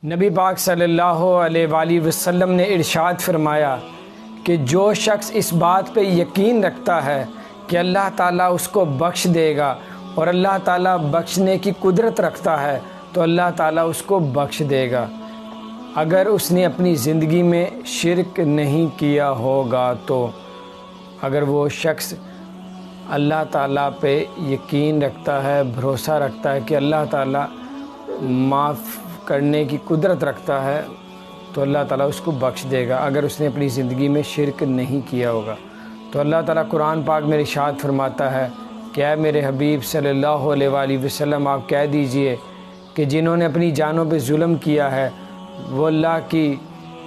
نبی پاک صلی اللہ علیہ وآلہ وسلم نے ارشاد فرمایا کہ جو شخص اس بات پہ یقین رکھتا ہے کہ اللہ تعالیٰ اس کو بخش دے گا اور اللہ تعالیٰ بخشنے کی قدرت رکھتا ہے تو اللہ تعالیٰ اس کو بخش دے گا، اگر اس نے اپنی زندگی میں شرک نہیں کیا ہوگا تو۔ اگر وہ شخص اللہ تعالیٰ پہ یقین رکھتا ہے، بھروسہ رکھتا ہے کہ اللہ تعالیٰ معاف کرنے کی قدرت رکھتا ہے تو اللہ تعالیٰ اس کو بخش دے گا، اگر اس نے اپنی زندگی میں شرک نہیں کیا ہوگا۔ تو اللہ تعالیٰ قرآن پاک میں ارشاد فرماتا ہے کہ اے میرے حبیب صلی اللہ علیہ وآلہ وسلم، آپ کہہ دیجئے کہ جنہوں نے اپنی جانوں پہ ظلم کیا ہے وہ اللہ کی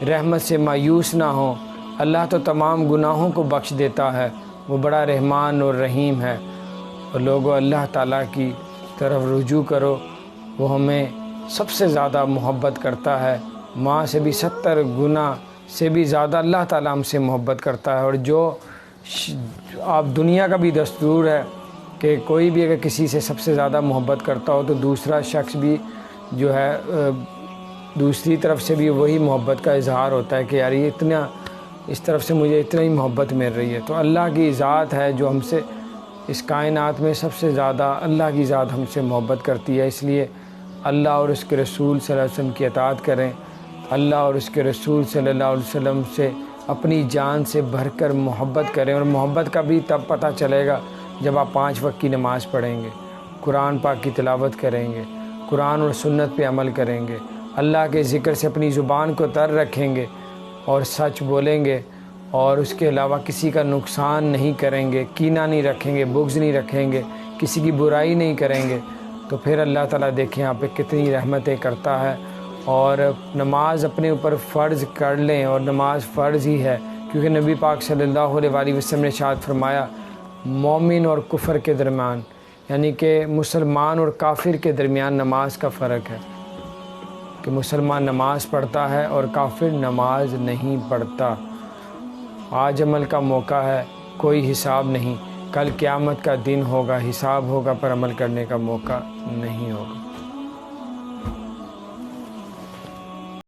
رحمت سے مایوس نہ ہوں، اللہ تو تمام گناہوں کو بخش دیتا ہے، وہ بڑا رحمان اور رحیم ہے۔ اور لوگوں، اللہ تعالیٰ کی طرف رجوع کرو، وہ ہمیں سب سے زیادہ محبت کرتا ہے، ماں سے بھی 70 گنا سے بھی زیادہ اللہ تعالیٰ ہم سے محبت کرتا ہے۔ اور جو آپ دنیا کا بھی دستور ہے کہ کوئی بھی اگر کسی سے سب سے زیادہ محبت کرتا ہو تو دوسرا شخص بھی جو ہے دوسری طرف سے بھی وہی محبت کا اظہار ہوتا ہے کہ یار یہ اتنا اس طرف سے مجھے اتنا ہی محبت مل رہی ہے۔ تو اللہ کی ذات ہے جو ہم سے اس کائنات میں سب سے زیادہ اللہ کی ذات ہم سے محبت کرتی ہے، اس لیے اللہ اور اس کے رسول صلی اللہ علیہ وسلم کی اطاعت کریں، اللہ اور اس کے رسول صلی اللہ علیہ وسلم سے اپنی جان سے بڑھ کر محبت کریں۔ اور محبت کا بھی تب پتہ چلے گا جب آپ 5 وقت کی نماز پڑھیں گے، قرآن پاک کی تلاوت کریں گے، قرآن اور سنت پہ عمل کریں گے، اللہ کے ذکر سے اپنی زبان کو تر رکھیں گے اور سچ بولیں گے، اور اس کے علاوہ کسی کا نقصان نہیں کریں گے، کینہ نہیں رکھیں گے، بغض نہیں رکھیں گے، کسی کی برائی نہیں کریں گے، تو پھر اللہ تعالیٰ دیکھیں آپ پہ کتنی رحمتیں کرتا ہے۔ اور نماز اپنے اوپر فرض کر لیں، اور نماز فرض ہی ہے، کیونکہ نبی پاک صلی اللہ علیہ وآلہ وسلم نے ارشاد فرمایا مومن اور کفر کے درمیان، یعنی کہ مسلمان اور کافر کے درمیان نماز کا فرق ہے کہ مسلمان نماز پڑھتا ہے اور کافر نماز نہیں پڑھتا۔ آج عمل کا موقع ہے، کوئی حساب نہیں، کل قیامت کا دن ہوگا، حساب ہوگا پر عمل کرنے کا موقع نہیں ہوگا۔